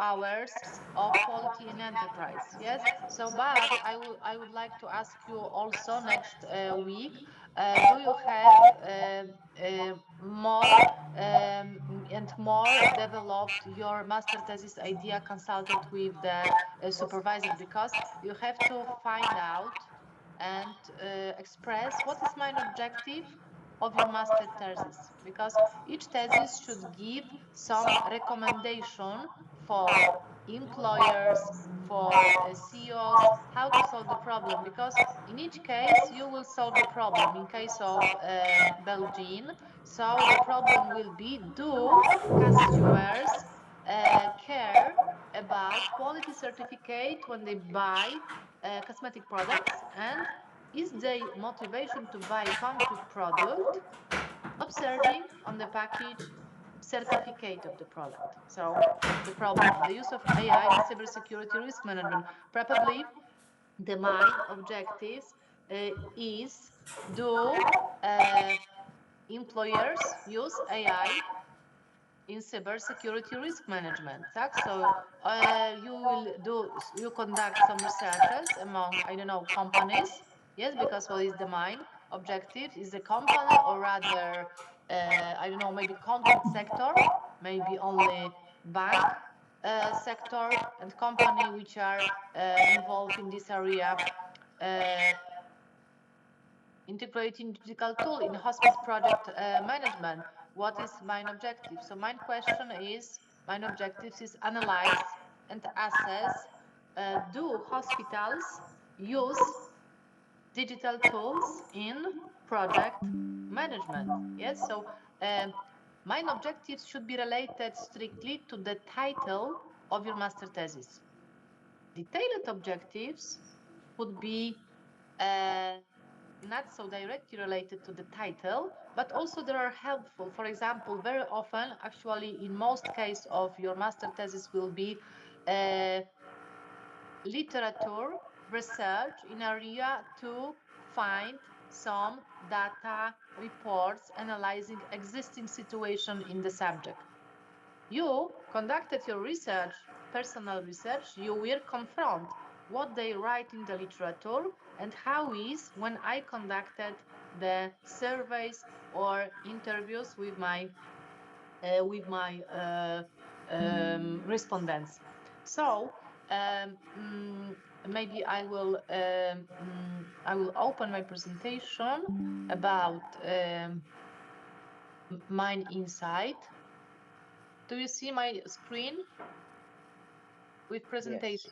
hours of quality in enterprise. Yes. So, but I would like to ask you also next week, do you have more and more developed your master thesis idea consulted with the supervisor, because you have to find out and express what is my objective of your master thesis, because each thesis should give some recommendation for employers, for CEOs, how to solve the problem, because in each case you will solve the problem. In case of Belgium, so the problem will be, do customers care about quality certificate when they buy cosmetic products, and is the motivation to buy concrete product observing on the package certificate of the product. So the problem, the use of AI in cybersecurity risk management. Probably the main objectives is, do employers use AI in cybersecurity risk management? Tak? So you conduct some researches among, I don't know, companies. Yes, because what is the main objective? Is the company, or rather, I don't know, maybe concrete sector, maybe only bank sector and company which are involved in this area, uh, integrating digital tool in hospice project management. What is main objective? So main objectives is analyze and assess, do hospitals use digital tools in project management? Yes, so main objectives should be related strictly to the title of your master thesis. Detailed objectives would be not so directly related to the title, but also they are helpful. For example, very often, actually, in most cases of your master thesis will be literature research in area to find some data reports analyzing existing situation in the subject. You conducted your research, personal research, you will confront what they write in the literature and how is when I conducted the surveys or interviews with my respondents. So maybe I will open my presentation about mine insight. Do you see my screen with presentation?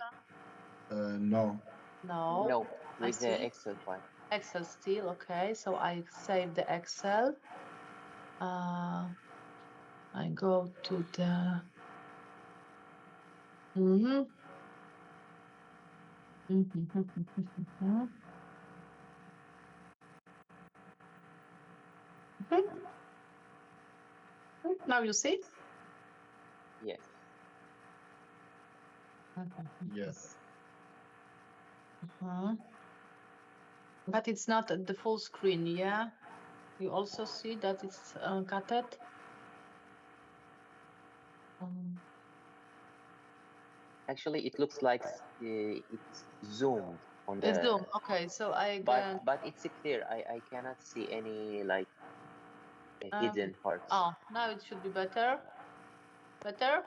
Yes. No. No. No, I with see. the Excel file. Excel still, okay. So I save the Excel. I go to the. Mhm. Mhm. Now you see? Yes. Yes. But it's not at the full screen, yeah? You also see that it's cut it? Actually, it looks like it's zoomed on It's the. Zoom. Okay, so I But it's clear. I cannot see any like hidden parts. now it should be better. Better?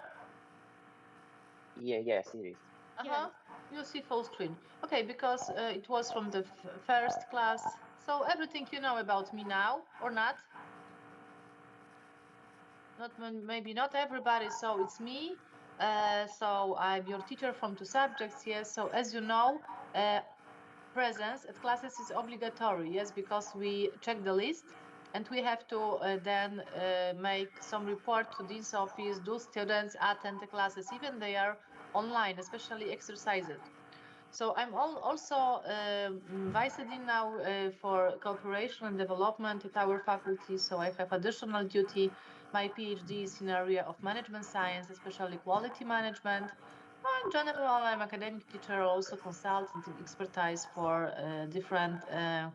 Yeah. Yes, it is. Uh-huh. You see full screen. Okay, because it was from the first class. So everything you know about me now, or not? Not maybe not everybody. So it's me. So I'm your teacher from two subjects. Yes. So as you know, presence at classes is obligatory. Yes, because we check the list and we have to then make some report to this office. Do students attend the classes, even they are online, especially exercises? So I'm also vice dean now for cooperation and development at our faculty. So I have additional duty. My PhD is in area of management science, especially quality management. In general, I'm academic teacher, also consultant expertise for different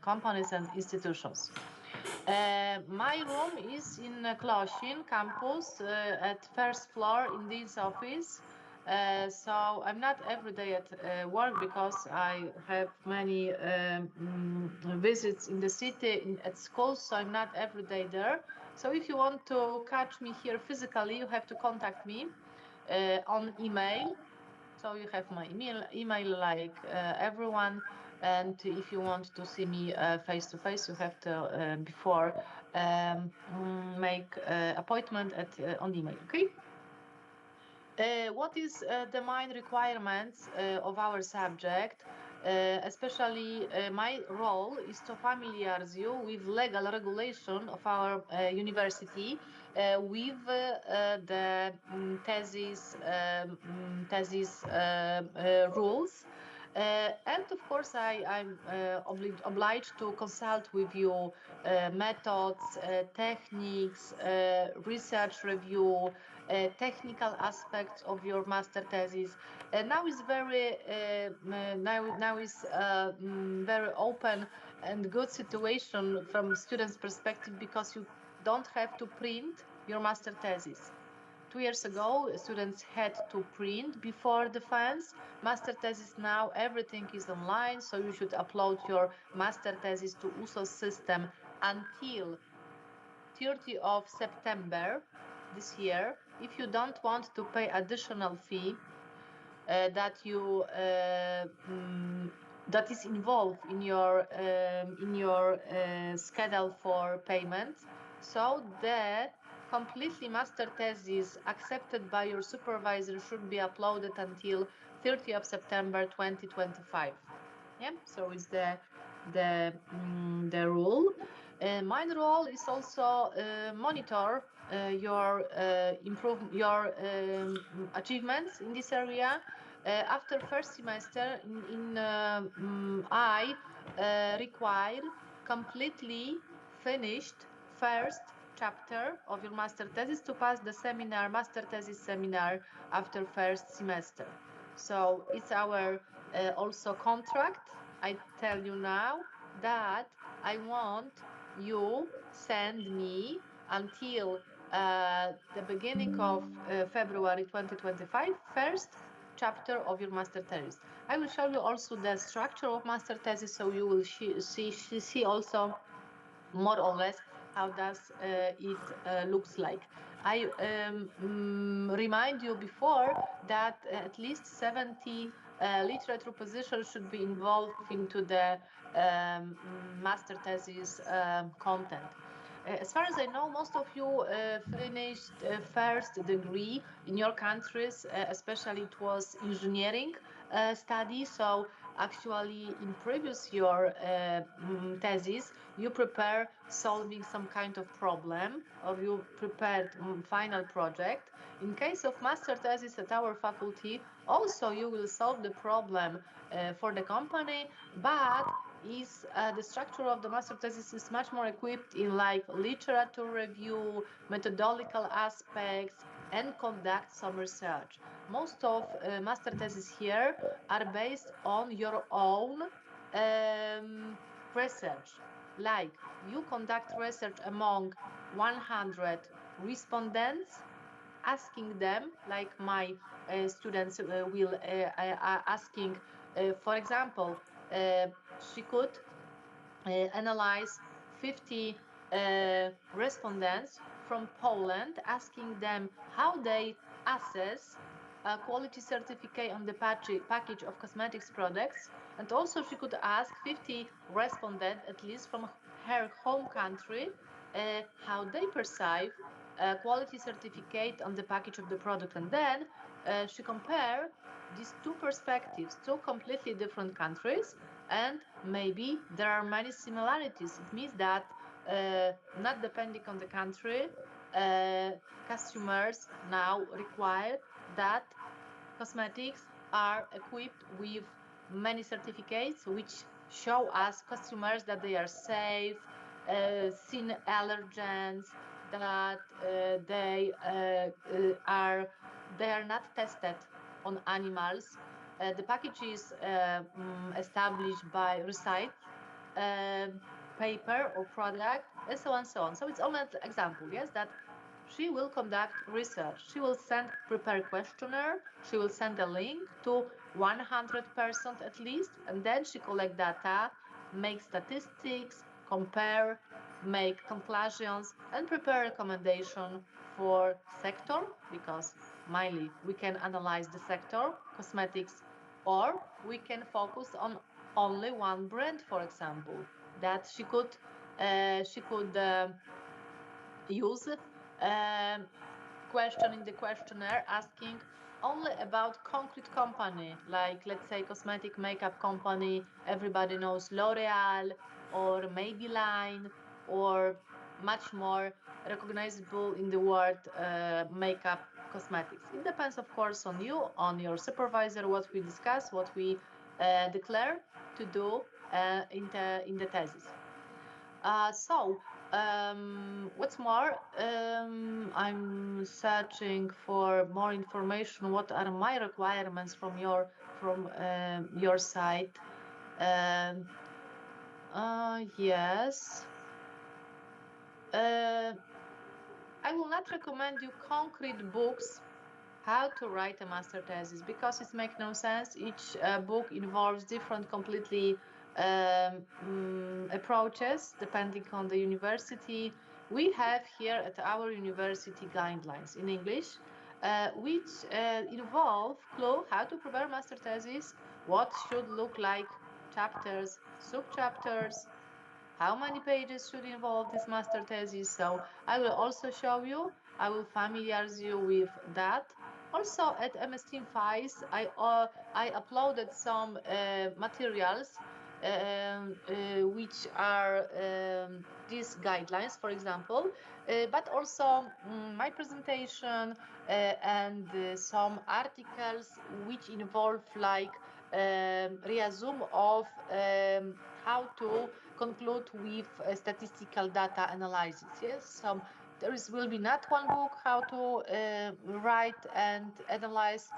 companies and institutions. My room is in Klosin campus at first floor in this office. So I'm not every day at work because I have many visits in the city at schools, so I'm not every day there. So if you want to catch me here physically, you have to contact me on email. So you have my email like everyone. And if you want to see me face to face, you have to before make appointment at on email. Okay. What is the main requirements of our subject? Especially my role is to familiarize you with legal regulation of our university, with the thesis rules. And of course, I'm obliged to consult with you methods, techniques, research review, technical aspects of your master thesis. Now is very open and good situation from students' perspective because you don't have to print your master thesis. 2 years ago, students had to print before defense. Master thesis now, everything is online, so you should upload your master thesis to USO's system until 30th of September this year. If you don't want to pay additional fee that is involved in your schedule for payments, so the completely master thesis accepted by your supervisor should be uploaded until 30th of September 2025. Yeah, so it's the rule. My role is also monitor your achievements in this area. After first semester, I require completely finished first chapter of your master thesis to pass the master thesis seminar after first semester. So it's our also contract. I tell you now that I want you send me until the beginning of February 2025 first chapter of your master thesis. I will show you also the structure of master thesis, so you will see also more or less how does it looks like. I remind you before that at least 70 literature positions should be involved into the master thesis content. As far as I know, most of you finished first degree in your countries, especially it was engineering study. So actually in previous your thesis, you prepare solving some kind of problem or you prepared final project. In case of master thesis at our faculty, also you will solve the problem for the company, but is the structure of the master thesis is much more equipped in like literature review, methodological aspects, and conduct some research. Most of master theses here are based on your own research. Like you conduct research among 100 respondents, asking them, like my students will asking, for example, she could analyze 50 respondents from Poland, asking them how they assess a quality certificate on the package of cosmetics products. And also she could ask 50 respondents, at least from her home country, how they perceive a quality certificate on the package of the product. And then she compare these two perspectives, two completely different countries, and maybe there are many similarities. It means that not depending on the country, customers now require that cosmetics are equipped with many certificates which show us customers that they are safe, sin allergens, that they are not tested on animals. The package is established by recite paper or product, and so on, so on. So it's only an example, yes, that she will conduct research. She will prepare questionnaire. She will send a link to 100% at least, and then she collect data, make statistics, compare, make conclusions, and prepare recommendation for sector, because mainly we can analyze the sector, cosmetics, or we can focus on only one brand, for example, that she could use question in the questionnaire asking only about concrete company, like let's say cosmetic makeup company everybody knows, L'Oreal or Maybelline, or much more recognizable in the world makeup cosmetics. It depends, of course, on you, on your supervisor, what we discuss, what we declare to do in the thesis. What's more, I'm searching for more information. What are my requirements from your side? Yes. I will not recommend you concrete books how to write a master thesis, because it makes no sense. Each book involves different completely approaches depending on the university. We have here at our university guidelines in English, which involve clue how to prepare master thesis, what should look like chapters, sub-chapters, how many pages should involve this master thesis. So I will also show you, I will familiarize you with that. Also at MS Team Files, I uploaded some materials which are these guidelines, for example, but also my presentation and some articles which involve like resume of how to conclude with statistical data analysis. Yes, so will be not one book how to write and analyze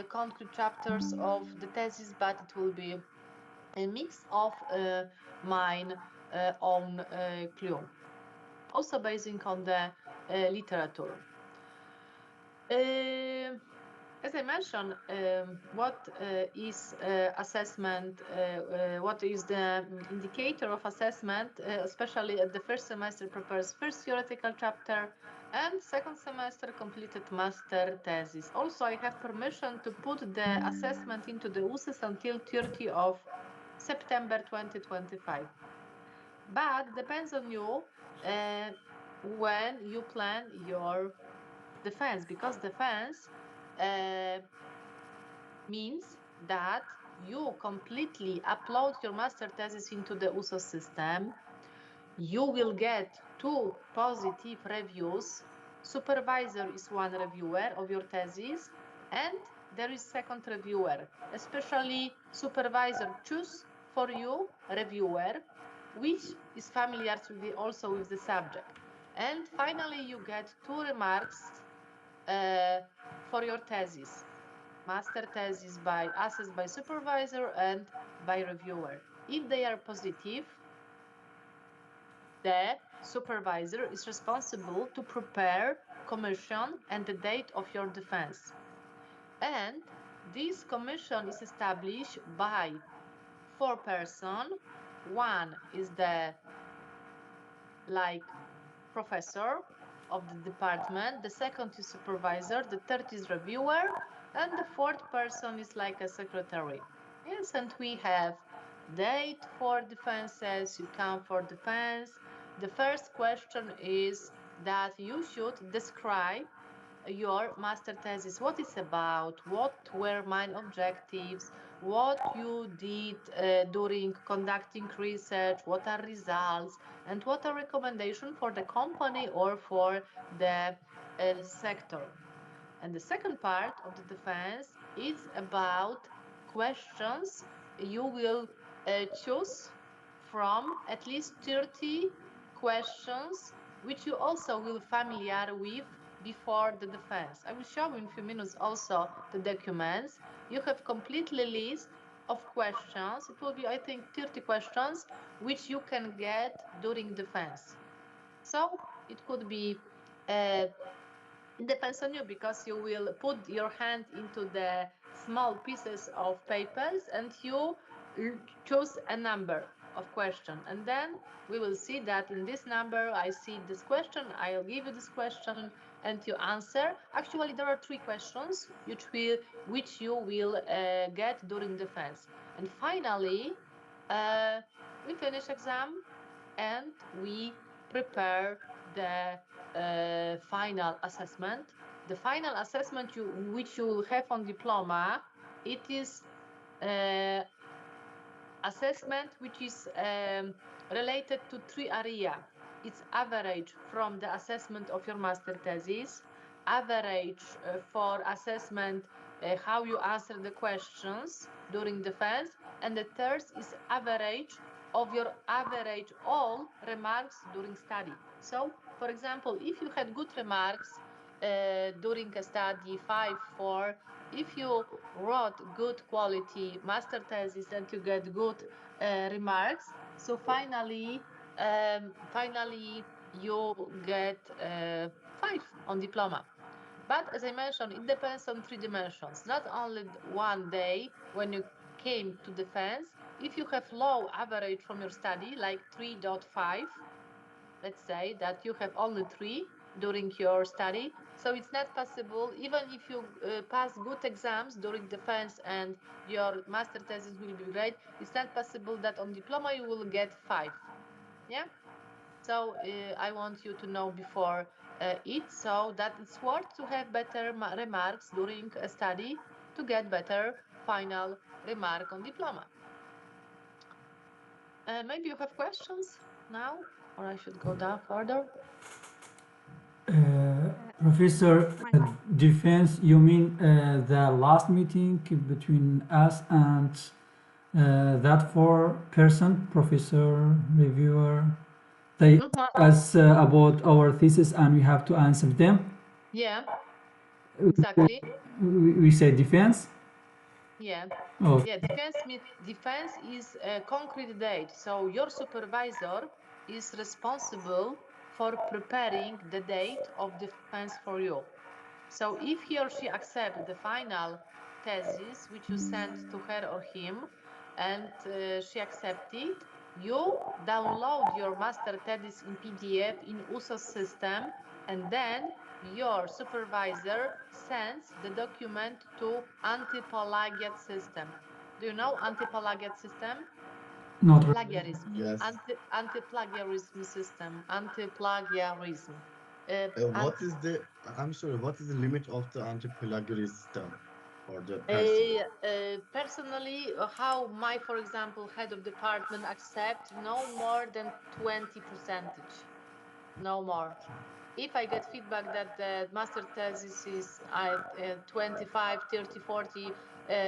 concrete chapters of the thesis, but it will be a mix of mine own clue, also basing on the literature. As I mentioned, what is assessment, what is the indicator of assessment, especially at the first semester prepares first theoretical chapter and second semester completed master thesis. Also, I have permission to put the assessment into the USES until 30 of September 2025. But depends on you when you plan your defense, because defense means that you completely upload your master thesis into the USO system. You will get 2 positive reviews. Supervisor is one reviewer of your thesis, and there is second reviewer. Especially supervisor choose for you reviewer, which is familiar also with the subject. And finally, you get 2 remarks for your thesis. Master thesis assessed by supervisor and by reviewer. If they are positive, the supervisor is responsible to prepare commission and the date of your defense. And this commission is established by 4 persons. One is the professor of the department, the second is supervisor, the third is reviewer, and the fourth person is like a secretary. Yes, and we have date for defenses, you come for defense. The first question is that you should describe your master thesis, what it's about, what were main objectives, what you did during conducting research, what are results, and what are recommendations for the company or for the sector. And the second part of the defense is about questions you will choose from at least 30 questions, which you also will familiar with before the defense. I will show you in a few minutes also the documents. You have completely list of questions. It will be, I think, 30 questions which you can get during defense. So it could be It depends on you because you will put your hand into the small pieces of papers and you choose a number of question, and then we will see that in this number I see this question, I'll give you this question and you answer. Actually there are three questions which you will get during defense, and finally we finish exam and we prepare the final assessment. The final assessment which you have on diploma, it is assessment which is related to three areas. It's average from the assessment of your master thesis, average for assessment how you answer the questions during defense, and the third is average of your average all remarks during study. So, for example, if you had good remarks during a study 5, 4, if you wrote good quality master thesis and you get good remarks, so finally you get 5 on diploma. But as I mentioned, it depends on three dimensions. Not only one day when you came to defense. If you have low average from your study, like 3.5, let's say that you have only 3 during your study, so it's not possible, even if you pass good exams during defense and your master thesis will be great, it's not possible that on diploma you will get 5. Yeah, so I want you to know before it, so that it's worth to have better remarks during a study to get better final remark on diploma. Maybe you have questions now, or I should go down further. Professor, defense, you mean the last meeting between us and that four-person, professor, reviewer, they ask us about our thesis and we have to answer them? Yeah, exactly. We say defense? Yeah. Oh. Yeah, defense is a concrete date. So your supervisor is responsible for preparing the date of defense for you. So if he or she accepts the final thesis which you send to her or him, and she accepts it, you download your master thesis in PDF in USOS system, and then your supervisor sends the document to anti-plagiat system. Do you know anti-plagiat system? Not really. Plagiarism. Yes. Anti-plagiarism system. Anti-plagiarism. What is the, I'm sorry, what is the limit of the anti-plagiarism system for the person? Personally, how my, for example, head of department accept no more than 20%, no more. If I get feedback that the master thesis is at 25, 30, 40,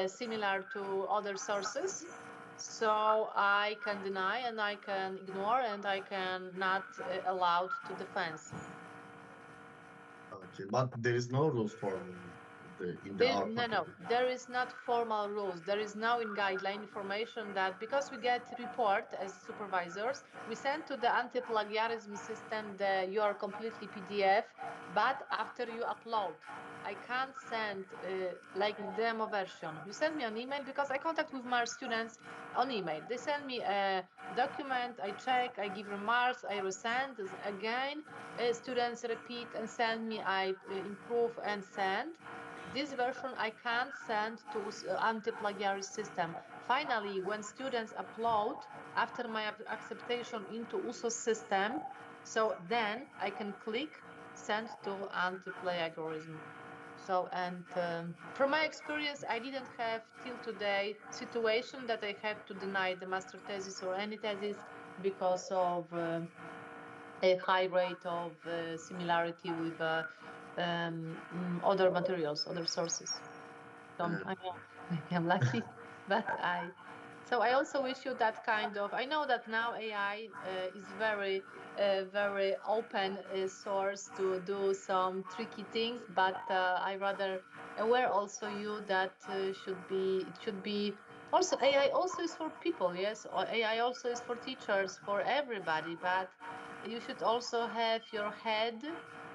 similar to other sources, so I can deny and I can ignore and I can not allowed to defense. Okay, but there is no rules for No, there is not formal rules. There is now in guideline information that because we get report as supervisors, we send to the anti-plagiarism system your completely PDF, but after you upload. I can't send like demo version. You send me an email because I contact with my students on email. They send me a document, I check, I give remarks, I resend again. Students repeat and send me, I improve and send. This version I can't send to anti-plagiarism system. Finally, when students upload after my acceptation into USOS system, so then I can click send to anti-plagiarism. So, and from my experience, I didn't have till today situation that I have to deny the master thesis or any thesis because of a high rate of similarity with other materials, other sources. So I'm lucky, but so I also wish you that kind of. I know that now AI is very, very open source to do some tricky things, but I rather aware also you that it should be also AI also is for people, yes, or AI also is for teachers, for everybody, but you should also have your head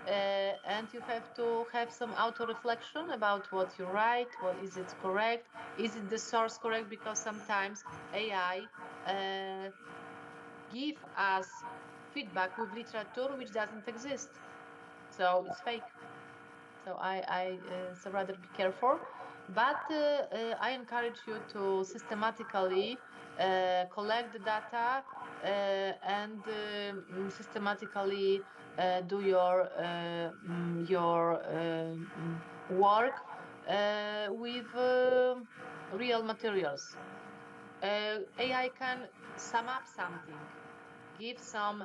and you have to have some auto-reflection about what you write. What is it correct? Is it the source correct? Because sometimes AI give us feedback with literature which doesn't exist, so it's fake. So so rather be careful. But I encourage you to systematically collect the data and systematically do your work with real materials. AI can sum up something, give some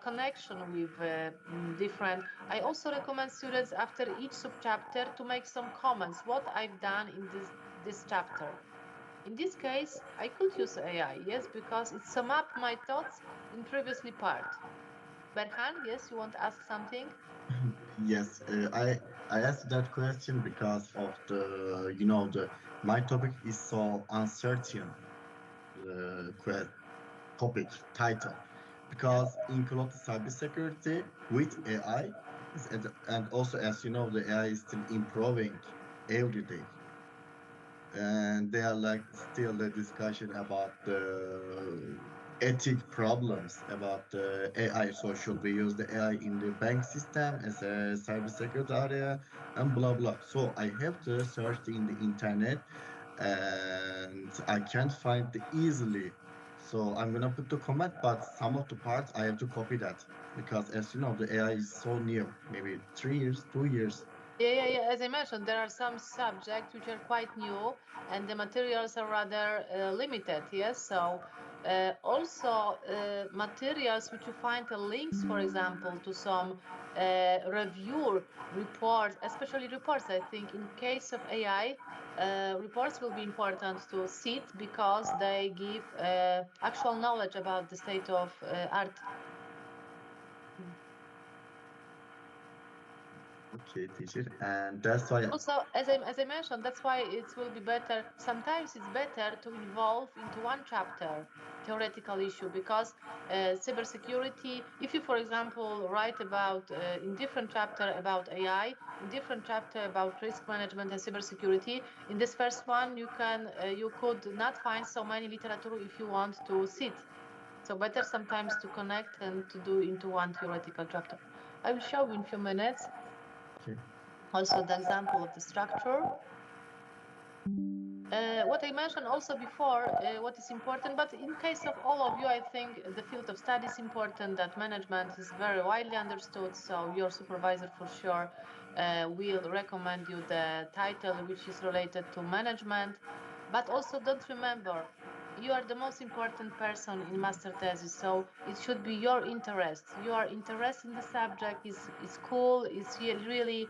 connection with different. I also recommend students after each subchapter to make some comments. What I've done in this chapter. In this case, I could use AI, yes, because it sum up my thoughts in previously part. Berhan, yes, you want to ask something? Yes, I asked that question because of the the my topic is so uncertain. Topic title, Yeah. because include cybersecurity with AI, and also as you know the AI is still improving every day, and they are like still the discussion about the ethic problems about the AI. So should we use the AI in the bank system as a cybersecurity area and blah blah. So I have to search in the internet and I can't find it easily. So I'm gonna put the comment, but some of the parts I have to copy that because as you know the AI is so new, maybe 3 years, 2 years. Yeah. As I mentioned, there are some subjects which are quite new, and the materials are rather limited. Yes, so also materials which you find links, for example, to some review reports, especially reports. I think in case of AI, reports will be important to see it because they give actual knowledge about the state of art. Okay, teacher, and that's why. Also, as I mentioned, that's why it will be better. Sometimes it's better to involve into one chapter theoretical issue because cybersecurity. If you, for example, write about in different chapter about AI, in different chapter about risk management and cybersecurity, in this first one you could not find so many literature if you want to sit. So better sometimes to connect and to do into one theoretical chapter. I will show you in a few minutes Okay. also the example of the structure. What I mentioned also before, what is important, but in case of all of you, I think the field of study is important, that management is very widely understood, so your supervisor for sure will recommend you the title which is related to management. But also don't remember, you are the most important person in master thesis, so it should be your interest. You are interested in the subject, is cool, is really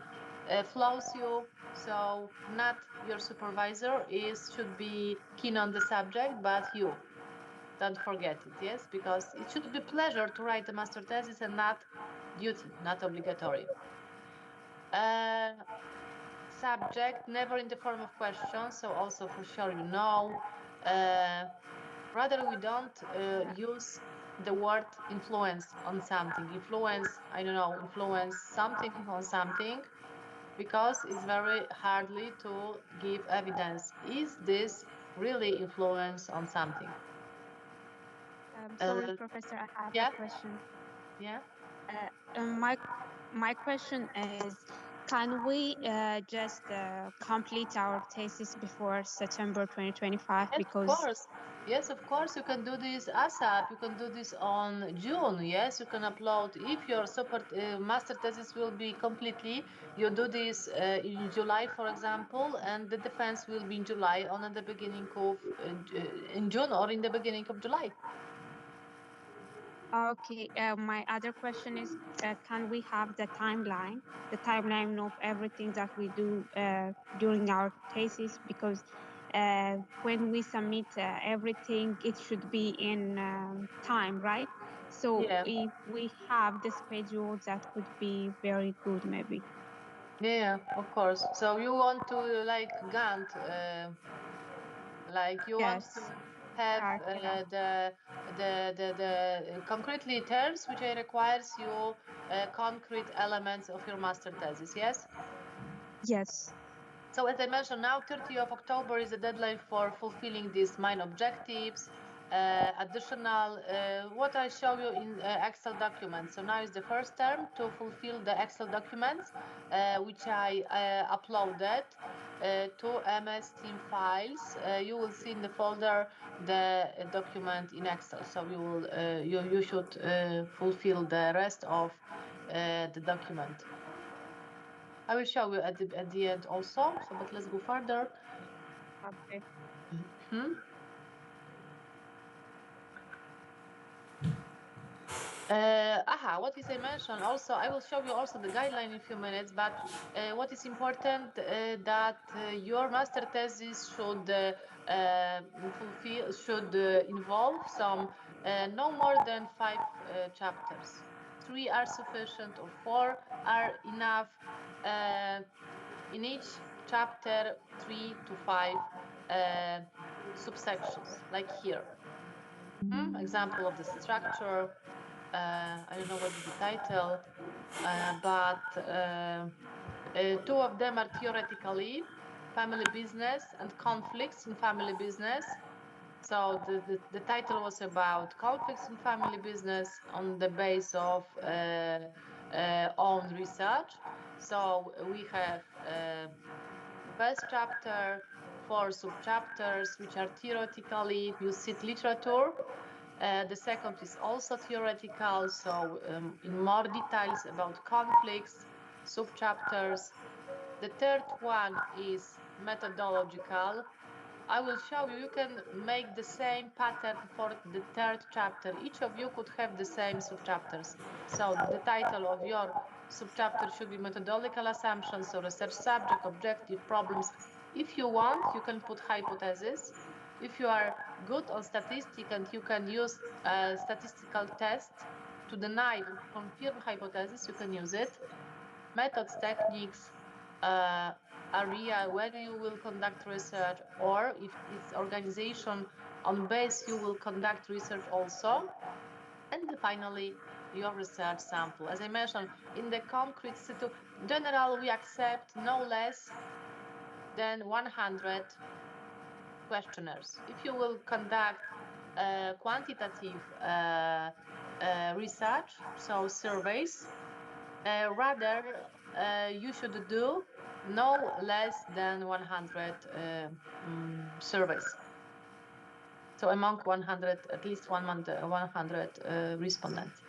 flows you. So not your supervisor is should be keen on the subject, but you. Don't forget it, yes, because it should be pleasure to write a master thesis and not duty, not obligatory. Uh, Subject never in the form of questions, so also for sure you know. Uh, Rather, we don't use the word influence on something. Influence, I don't know, influence something on something because it's very hardly to give evidence. Is this really influence on something? Sorry, Uh, Professor, I have a yeah, question. yeah. My question is, can we just complete our thesis before September 2025? Yes, of Because course. Yes, of course, you can do this ASAP. You can do this on June. Yes, you can upload. If your super master thesis will be completely, you do this in July, for example, and the defense will be in July, on at the beginning of in June or in the beginning of July. okay, my other question is, can we have the timeline of everything that we do during our thesis? Because when we submit everything, it should be in time, right? So Yeah, if we have the schedule, that would be very good, maybe. yeah, of course. So you want to like Gantt, like you want to Yes. have the concretely terms which requires you concrete elements of your master thesis. Yes. Yes. So as I mentioned, now 30th of October is the deadline for fulfilling these main objectives. Additional, what I show you in Excel documents. So now is the first term to fulfill the Excel documents, which I uploaded to MS Team files. You will see in the folder the document in Excel. So you will you should fulfill the rest of the document. I will show you at the end also. So, but let's go further. Okay. What is I mentioned also, I will show you also the guideline in a few minutes, but what is important that your master thesis should involve some no more than 5 chapters. 3 are sufficient or 4 are enough. In each chapter, 3 to 5 subsections, like here. Example of the structure. I don't know what is the title, but 2 of them are theoretically family business and conflicts in family business. So the title was about conflicts in family business on the base of own research. So we have first chapter, 4 sub-chapters, which are theoretically, you cite literature. The second is also theoretical, so in more details about conflicts, sub-chapters. The third one is methodological. I will show you, you can make the same pattern for the third chapter. Each of you could have the same sub-chapters. So the title of your sub-chapter should be methodological assumptions, so research subject, objective, problems. If you want, you can put hypothesis. If you are good on statistics and you can use a statistical test to deny or confirm hypothesis, you can use it. Methods, techniques, area where you will conduct research, or if it's organization on base, you will conduct research also. And finally, your research sample. As I mentioned, in the concrete situation, in general, we accept no less than 100 questionnaires. If you will conduct quantitative research, so surveys, rather you should do no less than 100 surveys. So among 100, at least 100 respondents.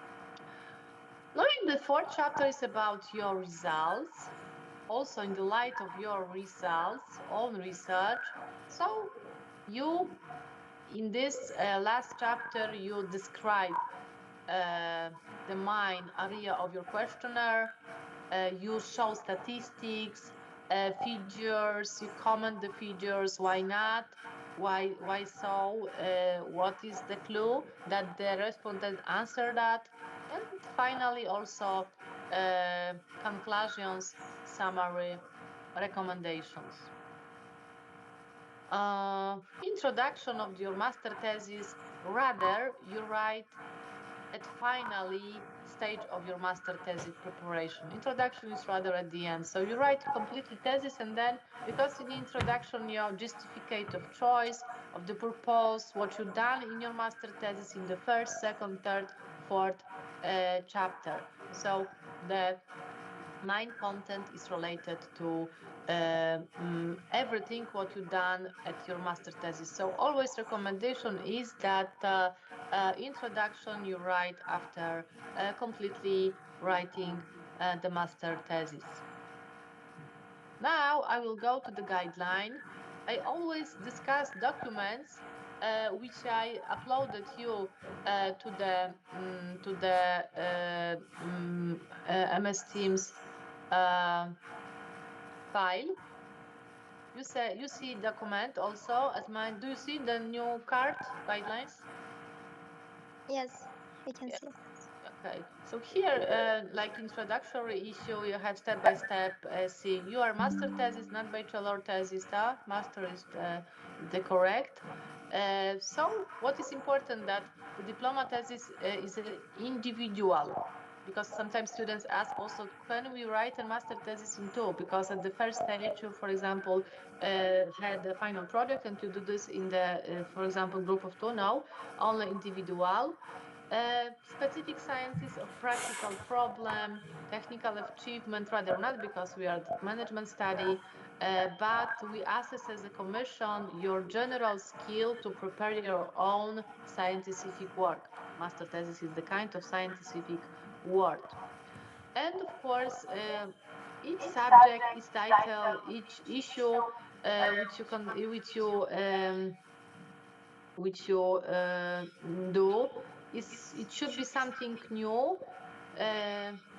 Now, the fourth chapter is about your results. Also, in the light of your results, own research. So you, in this last chapter, you describe the main area of your questionnaire. You show statistics, figures, you comment the figures, why not, why so, what is the clue that the respondent answered that, and finally also conclusions, summary, recommendations. Introduction of your master thesis, rather you write at finally stage of your master thesis preparation. Introduction is rather at the end. So you write completely thesis, and then because in the introduction you justificate of choice, of the purpose, what you've done in your master thesis in the first, second, third, fourth chapter. So the main content is related to everything what you've done at your master thesis. So always recommendation is that introduction you write after completely writing the master thesis. Now I will go to the guideline. I always discuss documents which I uploaded you to the MS Teams file. You see document also as mine. Do you see the new card guidelines? Yes, I can see. Okay, so here, like introductory issue, you have step-by-step see your master thesis, not bachelor thesis. Master is the correct. So what is important that the diploma thesis is individual, because sometimes students ask also, can we write a master thesis in two? Because at the first stage, you, for example, had the final project, and you do this in the, for example, group of two. No, only individual. Specific scientist of practical problem, technical achievement, rather not, because we are the management study, but we assess as a commission your general skill to prepare your own scientific work. Master thesis is the kind of scientific work. And of course, each subject, each title, each issue, which you can, which you do, is it should be something new.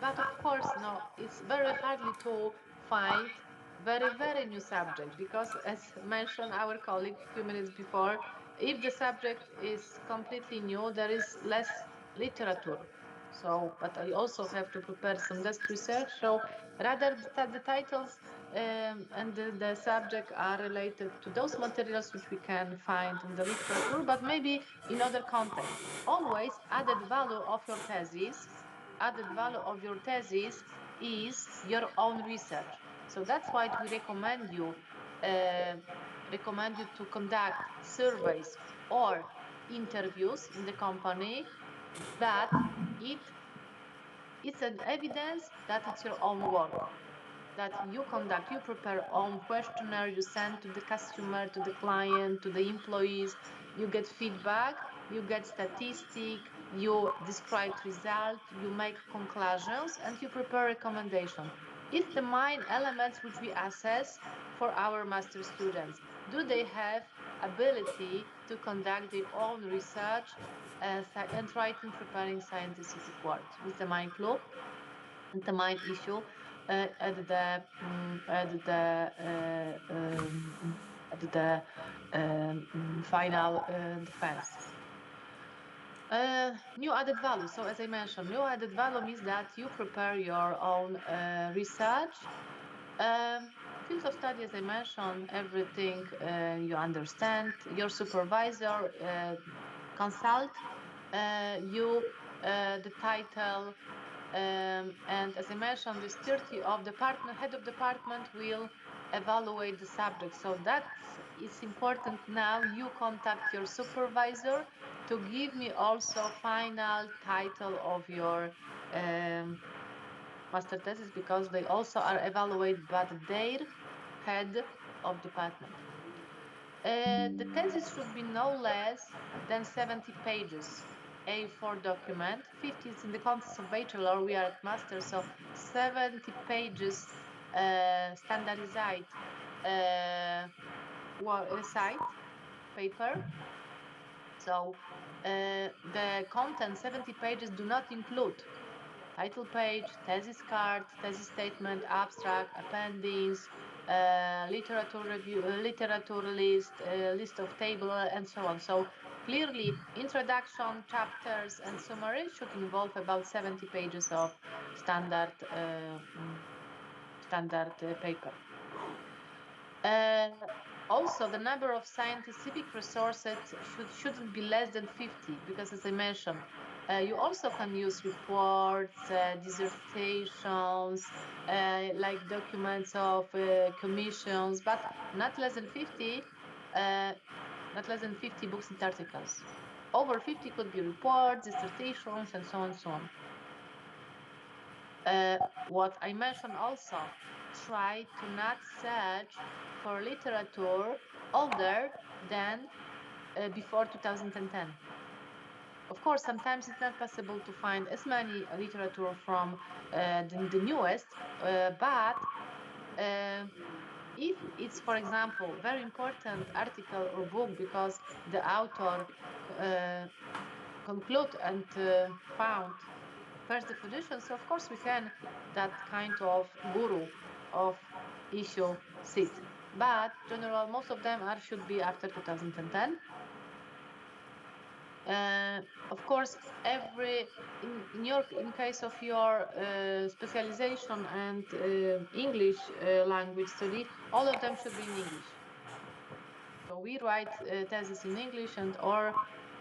But of course, no, it's very hardly to find very new subject, because as mentioned our colleague a few minutes before, if the subject is completely new, there is less literature. So, but I also have to prepare some desk research. So rather the titles and the subject are related to those materials which we can find in the literature, but maybe in other context. Always added value of your thesis, added value of your thesis is your own research. So that's why we uh, recommend you to conduct surveys or interviews in the company, that it's an evidence that it's your own work, that you conduct, you prepare own questionnaire, you send to the customer, to the client, to the employees, you get feedback, you get statistic, you describe result, you make conclusions, and you prepare recommendation. It's the main elements which we assess for our master students. Do they have ability to conduct their own research and writing, preparing scientific works? With the main clue and the main issue at the final defense. New added value. So as I mentioned, new added value means that you prepare your own research. Field of study, as I mentioned, everything you understand. Your supervisor consult you the title. And as I mentioned, this 30 of department, head of department will evaluate the subject. So that is important. Now you contact your supervisor to give me also final title of your master thesis, because they also are evaluated by their head of department. The thesis should be no less than 70 pages. A4 document, 50 is in the context of bachelor, we are at master, so 70 pages standardized site paper. So the content 70 pages do not include title page, thesis card, thesis statement, abstract, appendix, literature review, literature list, list of table, and so on. So clearly, introduction, chapters, and summary should involve about 70 pages of standard paper. Also, the number of scientific resources shouldn't be less than 50, because as I mentioned, you also can use reports, dissertations, like documents of commissions, but not less than 50, not less than 50 books and articles. Over 50 could be reports, dissertations, and so on and so on. What I mentioned also, try to not search for literature older than before 2010. Of course, sometimes it's not possible to find as many literature from the newest, but if it's, for example, very important article or book because the author conclude and found first definition, so of course we can that kind of guru of issue sit. But general, most of them should be after 2010. Of course, in case of your specialization and English language study, all of them should be in English. So we write thesis in English, and our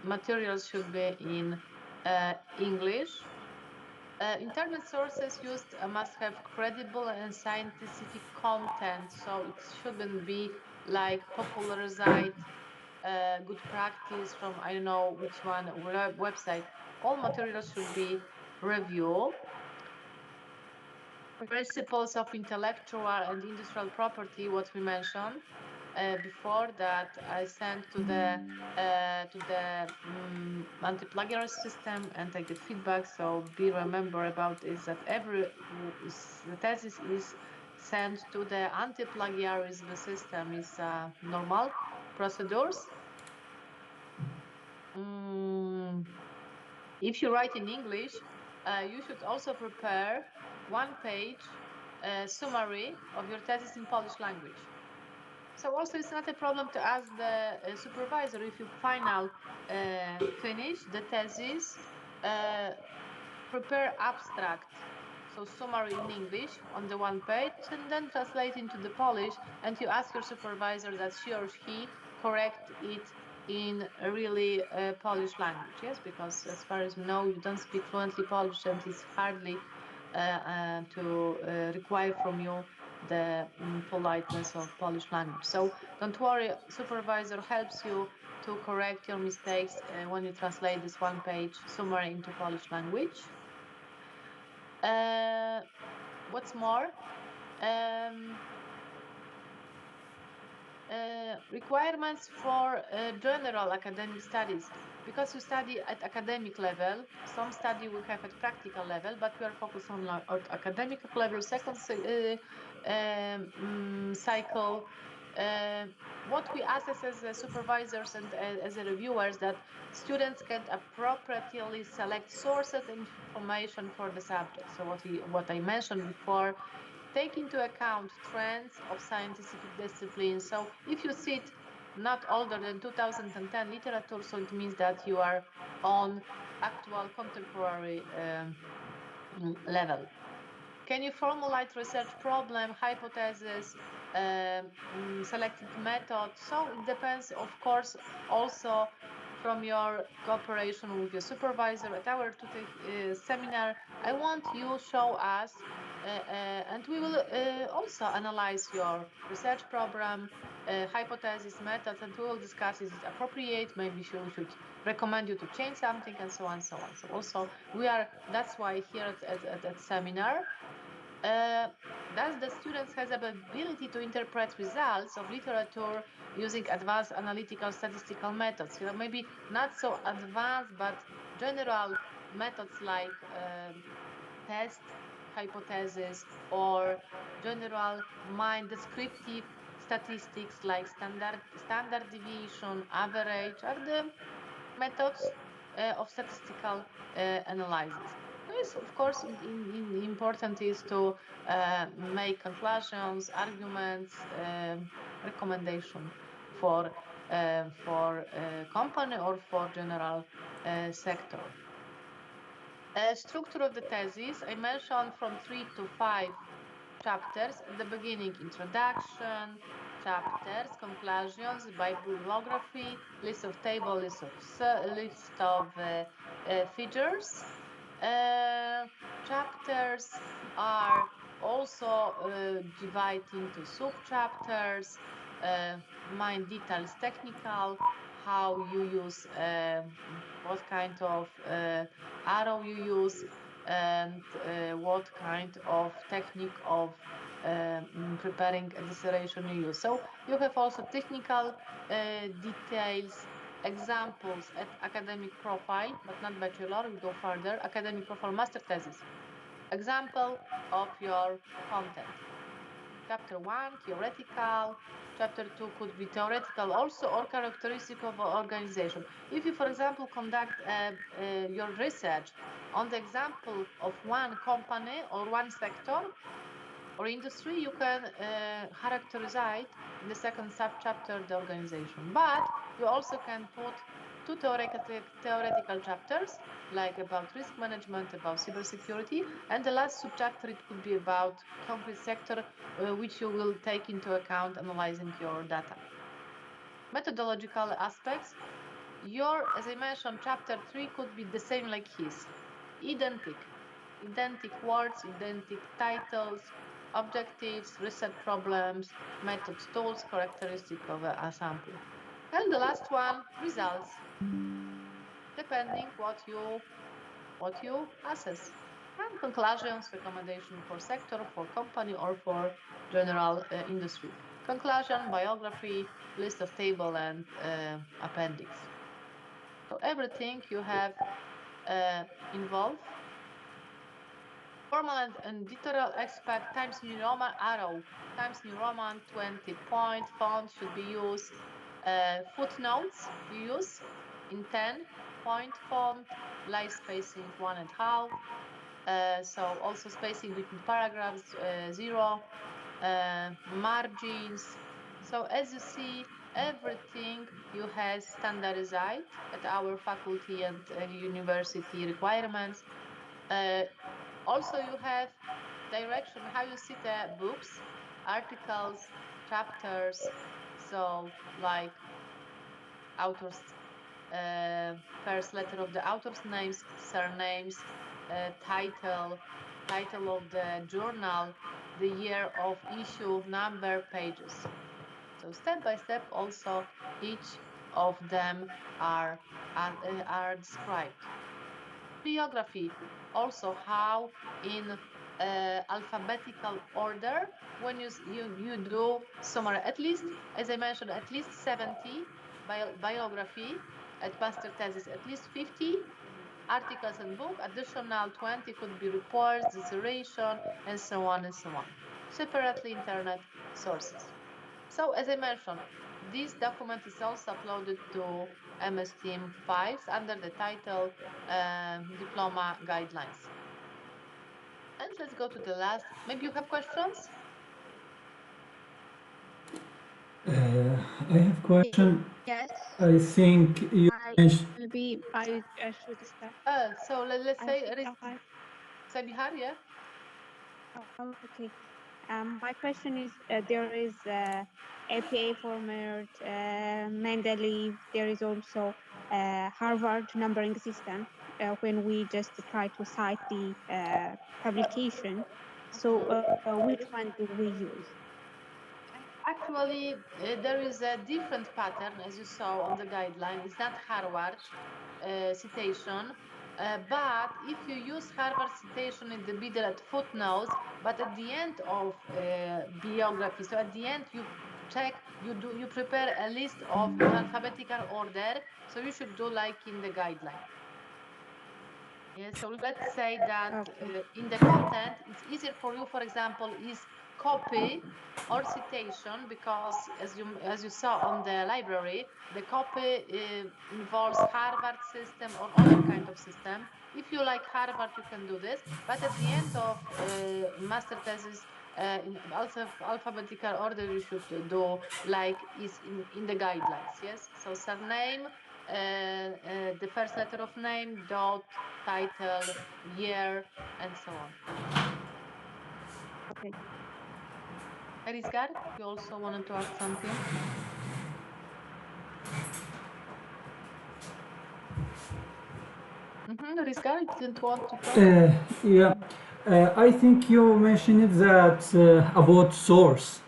materials should be in English. Internet sources used must have credible and scientific content, so it shouldn't be like popularized good practice from I don't know which one website. All materials should be reviewed. Principles of intellectual and industrial property, what we mentioned before, that I sent to the anti-plagiarism system and I get feedback. So be remember about is that the thesis is sent to the anti-plagiarism system is normal procedures. If you write in English, you should also prepare 1-page summary of your thesis in Polish language. So also it's not a problem to ask the supervisor if you finish the thesis, prepare abstract, so summary in English on the 1 page, and then translate into the Polish, and you ask your supervisor that she or he correct it in a really Polish language. Yes, because as far as we know, you don't speak fluently Polish, and it's hardly to require from you the politeness of Polish language. So don't worry, supervisor helps you to correct your mistakes when you translate this 1-page summary into Polish language. What's more? Requirements for general academic studies. Because you study at academic level, some study we have at practical level, but we are focused on at academic level, second cycle. What we ask as supervisors and as reviewers, that students can appropriately select sources and information for the subject. So what I mentioned before, take into account trends of scientific disciplines. So if you sit not older than 2010 literature, so it means that you are on actual contemporary level. Can you formulate research problem, hypothesis, selected method? So it depends, of course, also from your cooperation with your supervisor. At our seminar, I want you show us and we will also analyze your research program, hypothesis, methods, and we will discuss is it appropriate, maybe we should recommend you to change something, and so on, so on. So also that's why here at seminar, thus the students has the ability to interpret results of literature using advanced analytical statistical methods. You know, maybe not so advanced, but general methods like test hypothesis or general descriptive statistics like standard deviation, average are the methods of statistical analysis. Yes, of course, important is to make conclusions, arguments, recommendation for company or for general sector. Structure of the thesis, I mentioned from 3 to 5 chapters. At the beginning, introduction, chapters, conclusions, bibliography, list of table, list of features. Chapters are also divided into sub-chapters, main details, technical, how you use, what kind of arrow you use, and what kind of technique of preparing a dissertation you use. So you have also technical details, examples at academic profile, but not bachelor. We go further. Academic profile, master thesis. Example of your content. Chapter 1, theoretical. Chapter 2 could be theoretical also, or characteristic of organization. If you, for example, conduct your research on the example of one company or one sector or industry, you can characterize in the second sub-chapter the organization. But you also can put two theoretical chapters, like about risk management, about cybersecurity, and the last subchapter, it could be about concrete sector, which you will take into account analyzing your data. Methodological aspects, as I mentioned, chapter 3 could be the same like his. Identic words, identic titles, objectives, research problems, methods, tools, characteristic of a sample. And the last one, results, depending what you assess. And conclusions, recommendation for sector, for company, or for general industry. Conclusion, biography, list of table, and appendix. So everything you have involved. Formal and editorial aspect, Times New Roman arrow, Times New Roman 20-point font should be used. Footnotes you use in 10-point font, light spacing 1.5. So also spacing between paragraphs 0, margins. So as you see, everything you have standardized at our faculty and university requirements. Also, you have direction how you see the books, articles, chapters. So like authors, first letter of the author's names, surnames, title of the journal, the year of issue, number, pages. So step by step, also each of them are described. Bibliography, also how in alphabetical order, when you do summary, at least, as I mentioned, at least 70 biography at master thesis, at least 50 articles and book, additional 20 could be reports, dissertation, and so on and so on. Separately internet sources. So as I mentioned, this document is also uploaded to MS Team files under the title Diploma Guidelines. And let's go to the last. Maybe you have questions? I have a question. Yes. I think you mentioned. Maybe I should start. So let's say Sabihar, yeah? Okay. My question is, there is APA format, Mendeleev. There is also Harvard numbering system when we just try to cite the publication. So which one do we use? Actually, there is a different pattern, as you saw on the guideline. It's not Harvard citation, but if you use Harvard citation in the middle at footnotes, but at the end of bibliography, so at the end you check, you prepare a list of in alphabetical order, so you should do like in the guideline. Yeah, so let's say that in the content, it's easier for you, for example, is copy or citation, because as you saw on the library, the copy involves Harvard system or other kind of system. If you like Harvard, you can do this, but at the end of master thesis, in alphabetical order, you should do like is in the guidelines. Yes, so surname, the first letter of name, dot, title, year, and so on. Okay. Erisgar, you also wanted to ask something? Erisgar, you didn't want to talk? Yeah, I think you mentioned that about source.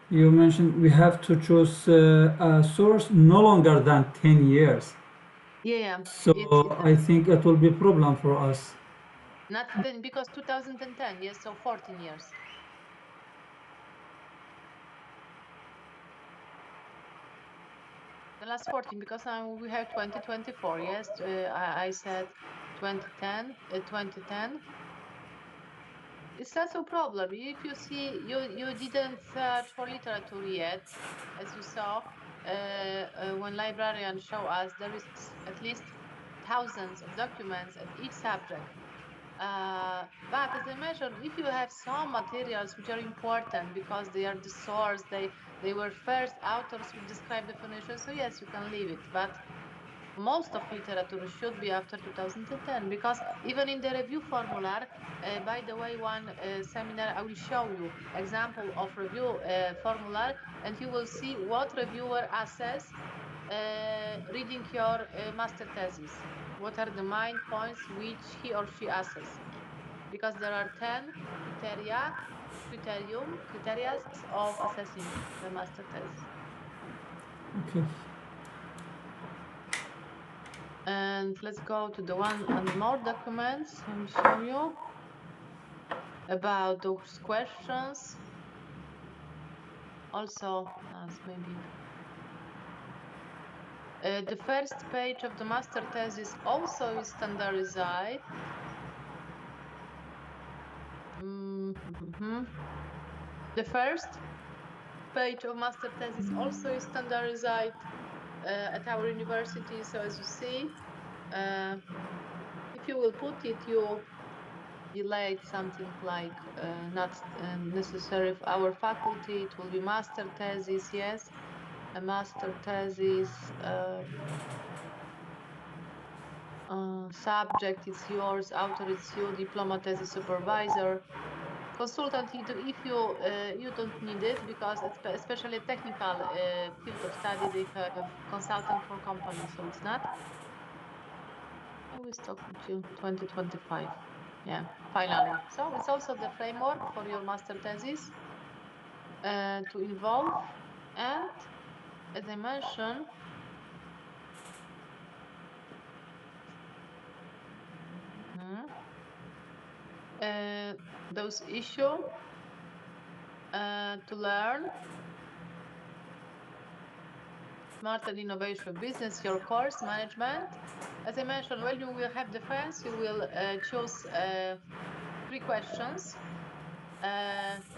You mentioned we have to choose a source no longer than 10 years. Yeah. So I think it will be a problem for us. Not then, because 2010, yes, so 14 years. The last 14, because we have 2024, yes, I said 2010, 2010. It's not a problem. If you see, you didn't search for literature yet, as you saw, when librarians show us, there is at least thousands of documents at each subject. But as I mentioned, if you have some materials which are important because they are the source, they were first authors with described definitions, so yes, you can leave it. But most of literature should be after 2010, because even in the review formula, by the way, one seminar I will show you example of review formula, and you will see what reviewer assess reading your master thesis. What are the main points which he or she assess? Because there are 10 criteria of assessing the master thesis. Okay. And let's go to the one and more documents. I will show you about those questions. Also, maybe the first page of the master thesis also is standardized. The first page of master thesis also is standardized at our university. So as you see, if you will put it, you delete something like not necessary for our faculty. It will be master thesis, yes, a master thesis. Subject it's yours, author it's you, diploma thesis supervisor, consultant if you don't need it, because it's especially a technical field of study. They have consultant for companies, so it's not. I will stop with you 2025. Yeah, finally. So it's also the framework for your master thesis to involve. And as I mentioned, those issues to learn smart and innovation business, your course management. As I mentioned, when you will have defense, you will choose 3 questions,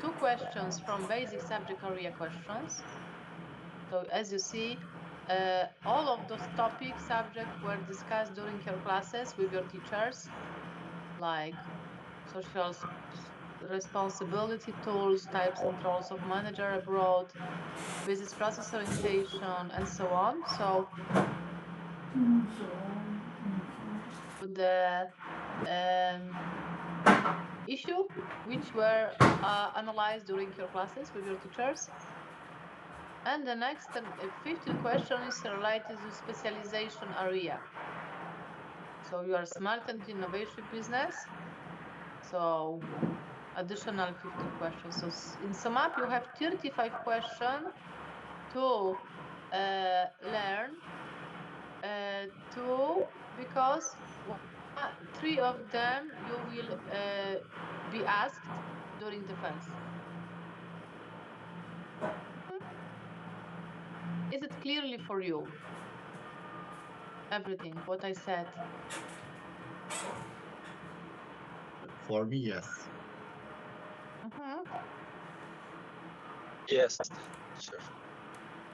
2 questions from basic subject area questions. So as you see, all of those topic subjects were discussed during your classes with your teachers, like social responsibility tools, types and roles of manager abroad, business process orientation, and so on. So the issue which were analyzed during your classes with your teachers. And the next 15 question is related to specialization area. So you are smart and innovation business. So additional 15 questions. So in sum up, you have 35 questions to learn because 3 of them you will be asked during defense. Is it clearly for you? Everything, what I said. For me, yes. Yes, sure.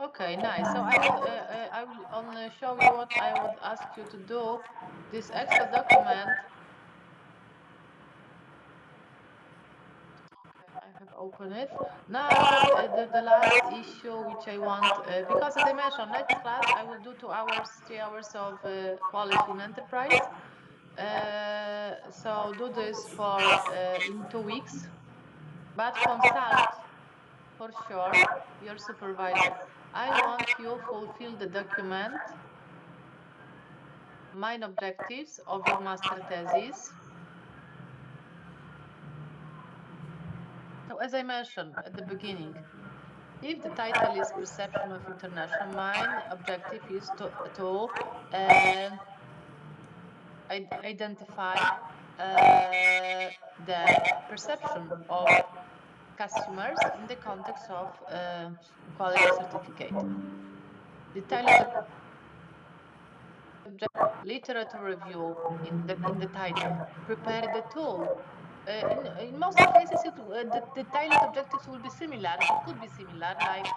Okay, nice. So I will only show you what I would ask you to do. This Excel document. Okay, I have opened it. Now the last issue which I want, because as I mentioned, next class I will do 2 hours, 3 hours of quality in enterprise. So do this for in 2 weeks, but consult for sure your supervisor. I want you fulfill the document, main objectives of your master thesis. So as I mentioned at the beginning, if the title is perception of international, main objective is to identify the perception of customers in the context of quality certificate. Detailed literature review in the title. Prepare the tool. In most of cases, the tailored objectives will be similar. It could be similar, like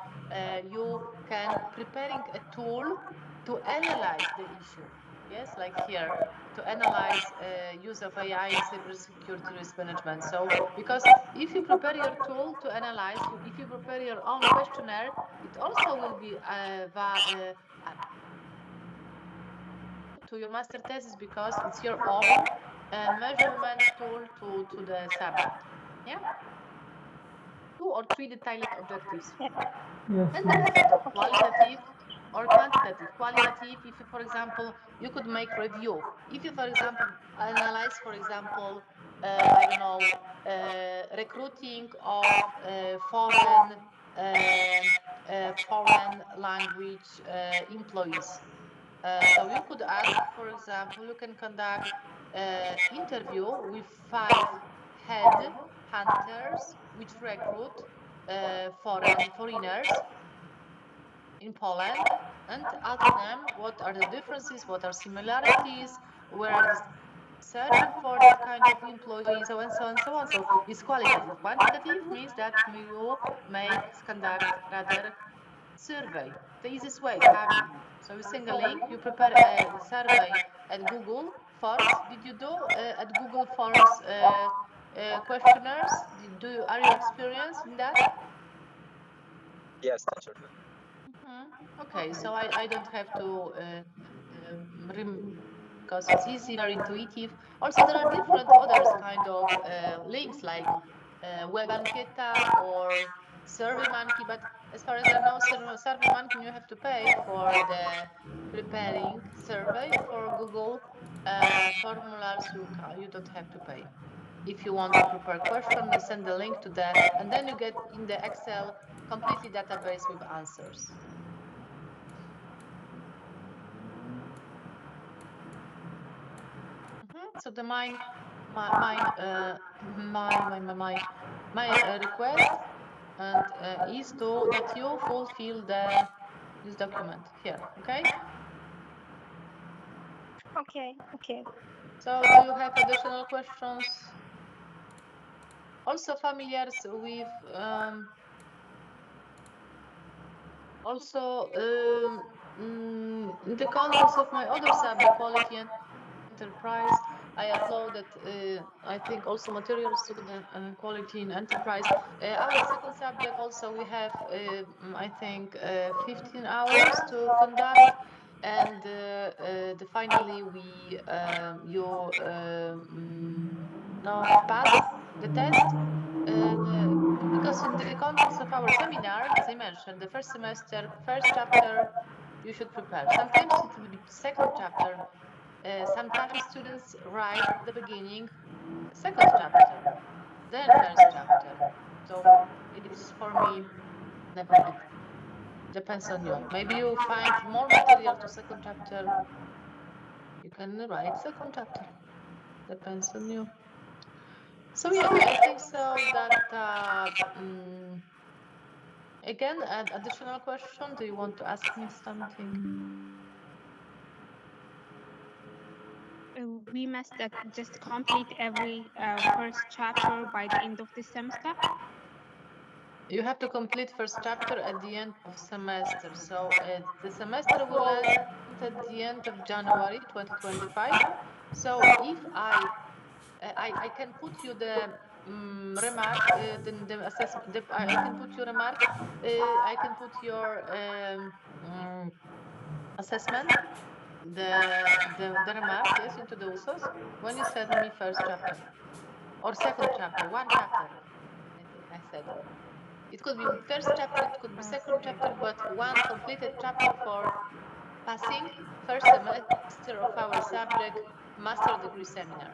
you can preparing a tool to analyze the issue. Yes, like here, to analyze use of AI in cybersecurity risk management. So, because if you prepare your tool to analyze, if you prepare your own questionnaire, it also will be to your master thesis because it's your own measurement tool to the subject. Yeah, 2 or 3 detailed objectives. Yes, And then yes. you have to qualitative or quantitative. Qualitative, if you, for example, you could make review. If you, for example, analyze, for example, I don't know, recruiting of foreign language employees. So you could ask, for example, you can conduct interview with 5 head hunters which recruit foreigners in Poland and ask them what are the differences, what are similarities, where are they searching for that kind of employee, so and so and so on. So it's qualitative. Quantitative means that you conduct rather survey. The easiest way, Kavi. So you send a link, you prepare a survey at Google Forms. Did you do at Google Forms questionnaires? Are you experienced in that? Yes, teacher. Okay, so I don't have to because it's easy, very intuitive. Also, there are different others kind of links like Web Ancheta or SurveyMonkey, but as far as I know, SurveyMonkey you have to pay for the preparing survey for Google formulas. You don't have to pay. If you want to prepare question, you send the link to the, and then you get in the Excel completely database with answers. So the my request and is to that you fulfill this document here. Okay. Okay, okay. So do you have additional questions? Also familiar with in the context of my other subject, quality and enterprise, I uploaded I think also materials to the quality in enterprise. Our second subject also we have I think 15 hours to conduct, and finally we you no pass the test. Because in the context of our seminar, as I mentioned, the first semester, first chapter, you should prepare. Sometimes it will be second chapter. Sometimes students write at the beginning second chapter, then first chapter. So it is for me, it depends on you. Maybe you find more material to second chapter. You can write second chapter. Depends on you. So yeah, I think so that again, an additional question. Do you want to ask me something? We must just complete every first chapter by the end of the semester. You have to complete first chapter at the end of semester. So the semester will end at the end of January 2025. So if I can put you the remark, the assessment. I can put your remark. I can put your assessment, the remark, yes, into the USOS when you send me first chapter or second chapter, one chapter. I think I said. It could be first chapter, it could be second chapter, but one completed chapter for passing first semester of our subject master degree seminar.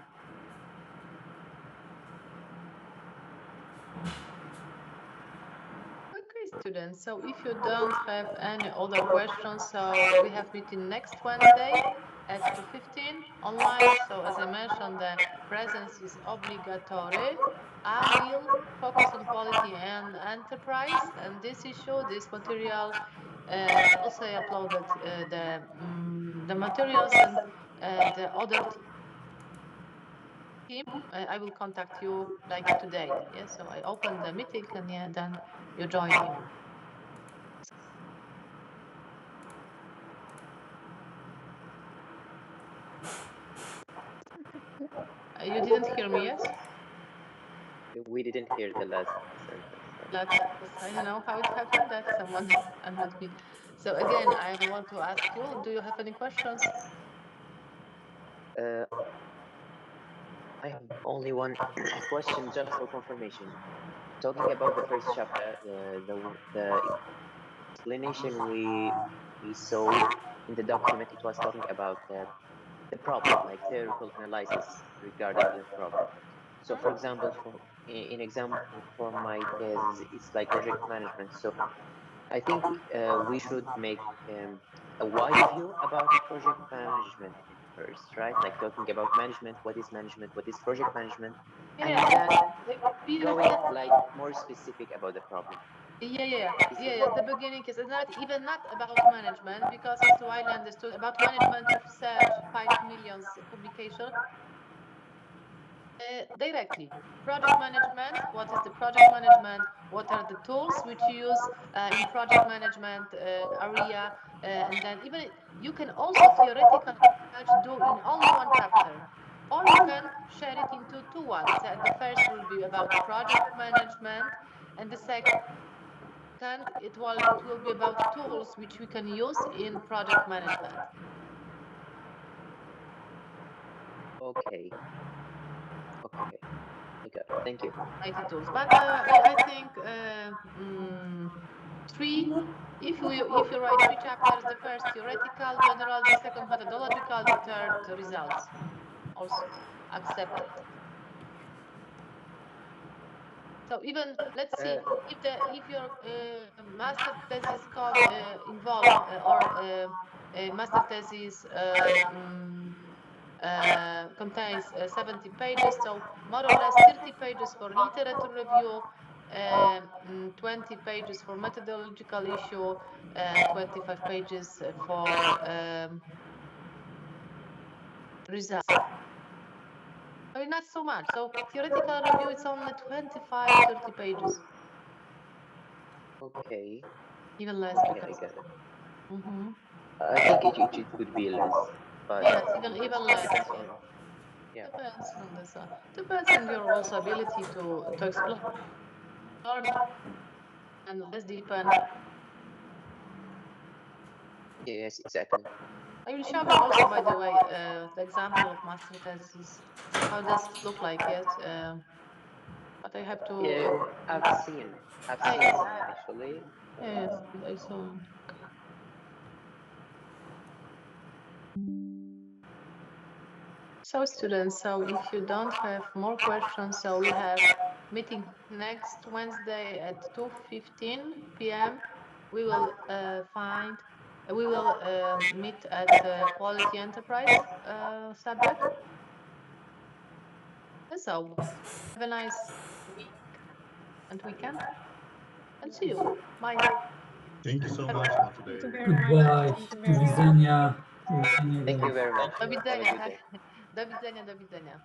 Okay, students. So if you don't have any other questions, so we have meeting next Wednesday at 2:15 online. So as I mentioned, the presence is obligatory. I will focus on quality and enterprise and this issue, this material. Also, I uploaded the materials and the other team. I will contact you like today. Yeah, so I open the meeting and yeah, then you join me. You didn't hear me, yes? We didn't hear the last sentence. Sorry. I don't know how it happened that someone unmute me. So again, I want to ask you, do you have any questions? I have only one question just for confirmation. Talking about the first chapter, the explanation we saw in the document, it was talking about the problem, like theoretical analysis regarding the problem. So, for example, for in example for my thesis, it's like project management. So, I think we should make a wide view about project management first, right? Like talking about management, what is project management, and then going like more specific about the problem. The beginning is not about management, because it's widely understood about management. You've searched 5 million publication directly. Project management. What is the project management? What are the tools which you use in project management area? And then even you can also theoretical do in only one chapter, or you can share it into two ones. The first will be about project management, and the second it will be about tools which we can use in project management. Okay. Okay. I got it. Thank you. IT tools, but I think three. If you write 3 chapters, the first theoretical, general, the second methodological, the third results, also accepted. So even let's see if your master thesis involve or master thesis contains 70 pages, so more or less 30 pages for literature review, 20 pages for methodological issue, and 25 pages for results. I mean, not so much. So theoretical review, it's only 25, 30 pages. Okay. Even less. Okay, I got it. I think it could be less, but yes, even less. depends on Depends on this. Depends on your also ability to explore and less depend. Yes, exactly. I will show you also, by the way, the example of master thesis. How does it look like? Yes, but I have to. Yeah, I've seen one actually. Yes, I saw. So students, so if you don't have more questions, so we have meeting next Wednesday at 2:15 p.m. We will meet at quality enterprise subject. And so have a nice week and weekend, and see you. Bye. Thank you so much for Thank today. you very Goodbye. much. Thank you Do very much. widzenia. Do widzenia, Thank you guys. very much. Do Have a widzenia. good day. Do widzenia.